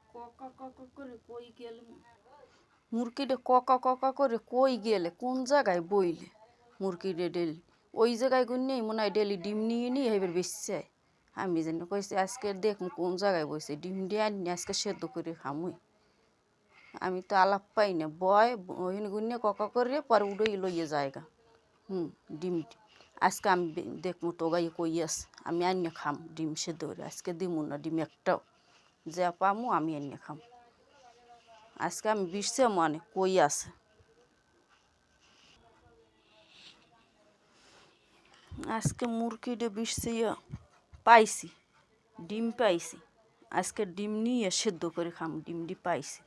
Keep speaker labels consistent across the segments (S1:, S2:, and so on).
S1: Cock cock করে কই গেলে মুরগিটা কক করে কই গেলে কোন জায়গায় বইলে মুরগিটা ডেলি ওই জায়গায় গুনেই মনে হয় ডেলি ডিম নিয়ে এবার বেশছে আমি যেন কইছি আজকে দেখুন কোন জায়গায় বসে ডিম দিয়ে আনি আজকে সেদ্ধ করে খামুই আমি তো আলাপ পাই না বয় ওইখানে গুনে কক করে পরে উড়েই লইয়ে জায়গা ডিম আজকে আমি দেখবো তো গাই কই আছে আমি আনিয়ে খাম ডিম সেদ্ধ করে আজকে দিমু না ডিম একটাও যা পামু আমি আনিয়ে খাম আজকে আমি বিষছে মনে কই আছে আজকে মুরগিটা বিষছে পাইছি ডিম পাইছি আজকে ডিম নিয়ে সেদ্ধ করে খাম ডিমটি পাইছি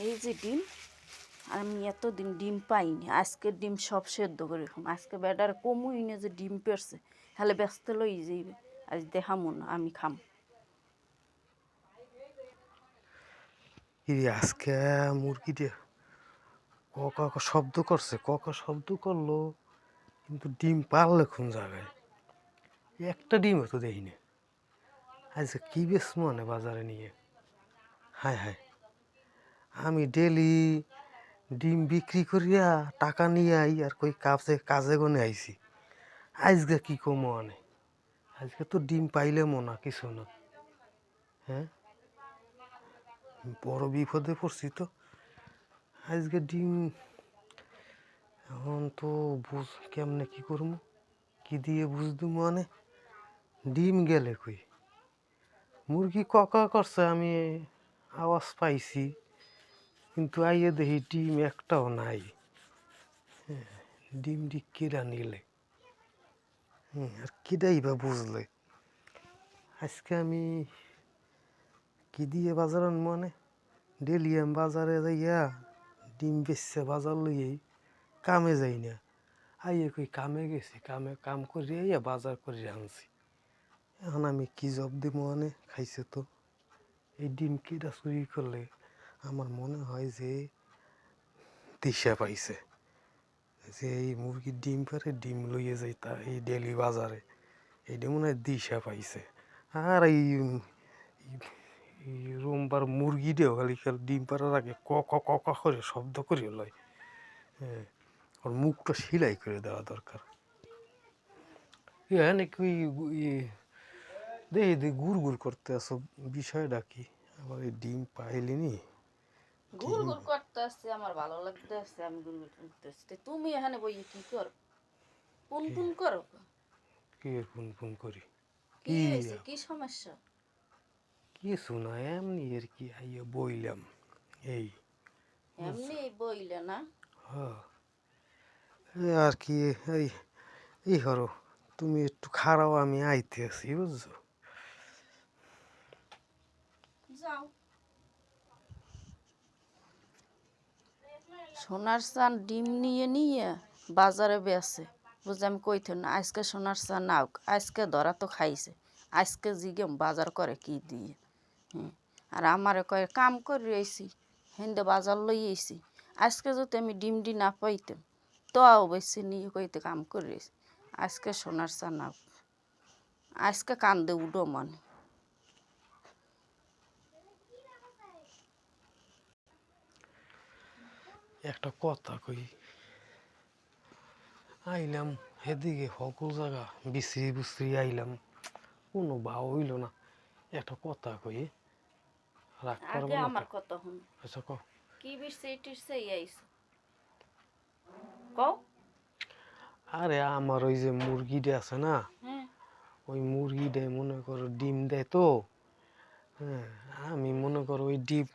S1: এই যে ডিম আমি এতদিন ডিম পাইনি আজকের ডিম সব সেদ্ধ করে খাম আজকে বেটার কমুই না যে ডিম পেরছে তাহলে ব্যস্ত লই যাইবে আজ দেখামো না আমি খাম
S2: আজকে মুরগিটা কক শব্দ করছে কক শব্দ করলো কিন্তু ডিম পারলে কোন জায়গায় একটা ডিমও তো দেখিনি আজকে কি বেশ মানে বাজারে নিয়ে হায় হায় আমি ডেলি ডিম বিক্রি করিয়া টাকা নিয়ে আই আর কই কাজে গনে আইছি আজকে কি কমো আনে আজকে তো ডিম পাইলে মনা কিছু না হ্যাঁ বড় বিপদে পড়ছি তো আজকে ডিম এখন তো বুঝ কেমনে কি করবো কি দিয়ে বুঝদু মানে ডিম গেলে কই মুরগি কক করছে আমি আওয়াজ পাইছি কিন্তু আইয়ে দেখি ডিম একটাও নাই ডিম কেরা নিলে আর কিটাই বা বুঝলে আজকে আমি কি দিয়ে বাজার মানে ডেলি আমি বাজারে যাইয়া ডিম বেচছে বাজার লইয়েই কামে যাই না আইয়ে কই কামে গেছি কাম করে আইয়া বাজার করে আনছি এখন আমি কি জব দিব মানে খাইছে তো এই ডিম কিটা চুরি করলে আমার মনে হয় যে দিশা পাইছে যে এই মুরগির ডিম পারে ডিম লইয়ে যাইতা এই ডেলি বাজারে এইটা মনে হয় দিশা পাইছে আর এই রোমবার মুরগি দেও খালি ডিম পাড়ার আগে ক করে শব্দ করে লয় হ্যাঁ ওর মুখটা সেলাই করে দেওয়া দরকার হ্যাঁ নাকি দেখি গুড় করতে আসো বিষয়টা কি আবার এই ডিম পাইলিনি
S1: গুড় করতে আসছে আমার ভালো লাগতে আসছে আমি গুড় করতে আসছি তুমি এখানে বইয়ে কি করো পুন করো
S2: কি ফোন করি
S1: কি হয়েছে কি সমস্যা
S2: কিছু না এমনি আর কি আইয়া বইলাম এই
S1: এমনি বইলে না
S2: হ্যাঁ আর কি এই এই হরো তুমি একটু খারাও আমি আইতে আছি বুঝছো
S1: যাও সোনার চান ডিম নিয়ে বাজারে বেছে বুঝে আমি কইতে না আজকে সোনার চা নাও আজকে ধরা তো খাইছে আজকে জিগে বাজার করে কি দিয়ে আর আমারে কয়ে কাম করে রয়েছি হিন্দে বাজার লই আইছি আজকে যদি আমি ডিমডি না পাইতাম তো বেশি নিয়ে কইতে কাম করে রয়েছি আজকে সোনার চা নাও আজকে কান্দে উডো মানে
S2: একটা কথা কই আইলাম সেদিকে সকল জায়গা বিশ্রি বুশ্রি আইলাম কোনো ভাও হইল না একটা কথা কই রাগ করবো
S1: আগে
S2: না
S1: আমার
S2: তো
S1: কথা শুন
S2: আচ্ছা ক
S1: কি বিরছে টিরছে আইছো কও
S2: আরে আমার ওই যে মুরগিটা আছে না
S1: হ্যাঁ
S2: ওই মুরগিটাই মনে করো ডিম দেয় তো হ্যাঁ আমি মনে করো ওই ডিম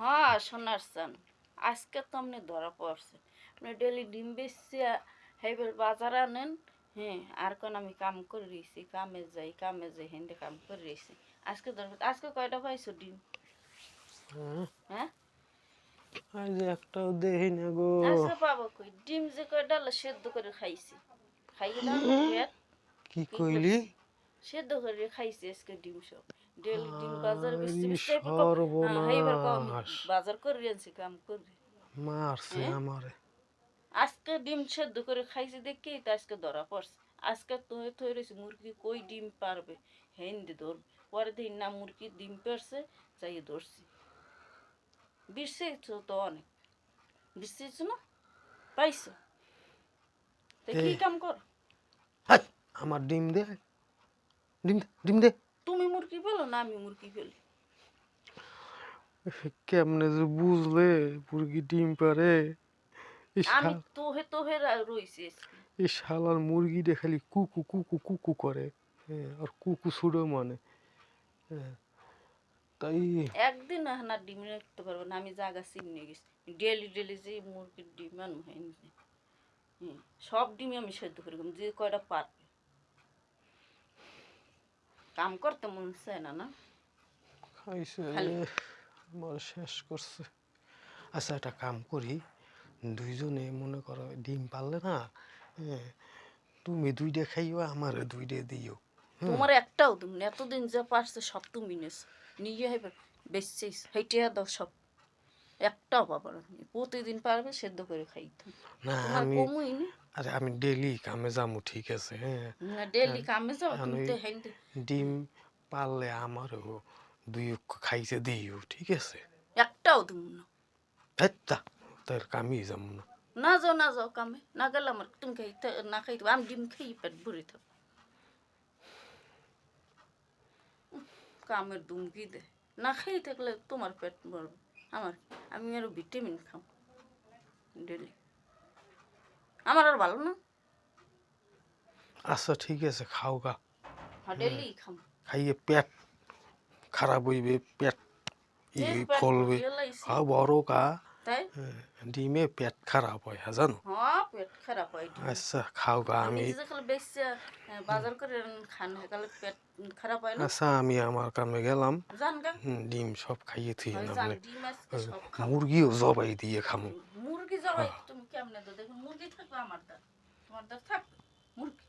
S1: হ্যাঁ সোনার চান আজকে তো আপনি ধরা পড়ছে আপনি ডেলি ডিম বেচছি হেবার বাজার আনেন হ্যাঁ আর কোন আমি কাম করে রয়েছি কামে যাই হেন্দে কাম করে রয়েছি আজকে ধরবে আজকে কয়টা পাইছো ডিম হ্যাঁ
S2: আর যে একটাও দেখি না গো
S1: আজকে পাবো কই ডিম যে কয়টা সেদ্ধ করে খাইছি খাইয়ে দাও না পেট
S2: কি কইলি
S1: সেদ্ধ করে খাইছি আজকে ডিম সব ডেলি ডিম বাজার বেচছি
S2: আরে
S1: বেচছি হেবার আমি
S2: সর্বনাশ
S1: বাজার করে আনছি কাম করে
S2: মারছে আমারে
S1: আজকে ডিম সেদ্ধ করে খাইছি দেখি তো আজকে ধরা পড়ছে আজকে তুই থই রয়েছি মুরগি কই ডিম পারবে হেন্দি ধর পরে দিন না মুরগির ডিম পেড়ছে যাইয়ে ধরছি বিষেছ তো অনেক বিষেছ না পাইছো তো কি কাম কর
S2: হাই, আমার ডিম দে, ডিম দে।
S1: তুমি মুরগি পেলো না আমি মুরগি ফেলি
S2: কেমনে যে বুঝলে মুরগি ডিম পারে?
S1: আমি তোহে তোহে রইছি
S2: এই শালার মুরগিটা খালি কুকু কুকু কুকু করে, হ্যাঁ, আর কুকু ছুড়ে মানে, হ্যাঁ, তাই
S1: একদিন না ডিম রাখতে পারবো না আমি জায়গা চিনে গেছি ডেলি ডেলি যে মুরগির ডিম আনবো সব ডিমই আমি সেদ্ধ করে খাবো, যে কয়টা পারবে কাম করতে মন চায় না না
S2: খাইছে
S1: খালি
S2: আমার শেষ করছে। আচ্ছা একটা কাম করি, দুইজনে মনে করো ডিম পারলে না, হ্যাঁ, তুমি দুইটা খাইও আমার দুইটা দিও।
S1: তোমার একটাও তুমি এতদিন যা পারছে সব তুমি নিস নিয়ে হেবে বেচছিস হেঁটে দাও সব একটাও পাবার না প্রতিদিন পারবে সেদ্ধ করে খাইতাম
S2: না
S1: তোমার
S2: আমি,
S1: কমই না
S2: আরে আমি ডেলি কামে যাবো, ঠিক আছে, হ্যাঁ,
S1: না ডেলি কামে যাও
S2: এখন
S1: তুমি
S2: ওই
S1: তো হেঁটে
S2: ডিম পারলে আমারও দুই খাইতে দিও, ঠিক আছে?
S1: একটাও তুমি না
S2: যা, তার কামই যাবো না।
S1: না যাও কামে না গেলে আমার তুমি খাইতে না খাইতে আমি ডিম খেয়ে পেট ভরে থাকো কামের দুমকি দে না খেয়ে থাকলে তোমার পেট ভরবে আমার আমি আরো ভিটামিন খাম ডেলি আমার আর ভালো না
S2: আচ্ছা ঠিক আছে, খাও গা,
S1: হ্যাঁ ডেলি খাম
S2: খাইয়ে পেট খারাপ হইবে, পেট
S1: পেট
S2: ফলবে,
S1: ভরিয়ে লাইছি
S2: খাও বড় কা,
S1: তাই
S2: হ্যাঁ, ডিমে পেট খারাপ হয়, হ্যাঁ জানো?
S1: হ্যাঁ পেট খারাপ হয় ডিম
S2: আচ্ছা খাও গা, আমি
S1: নিজে যে খালি বেশি বাজার করে খান হেকালে পেট খারাপ হয় না
S2: আচ্ছা আমি আমার কামে গেলাম,
S1: জান গা
S2: ডিম সব খাইয়ে থুয়ে
S1: হয়
S2: না
S1: জান
S2: মানে
S1: ডিম আজকে সব খাবো
S2: মুরগিও জবাই দিয়ে খামো।
S1: মুরগি জবাই তুমি কেমনে দো দেখুন মুরগি থাকবে আমার দ্বার তোমার দ্বার থাকবে মুরগি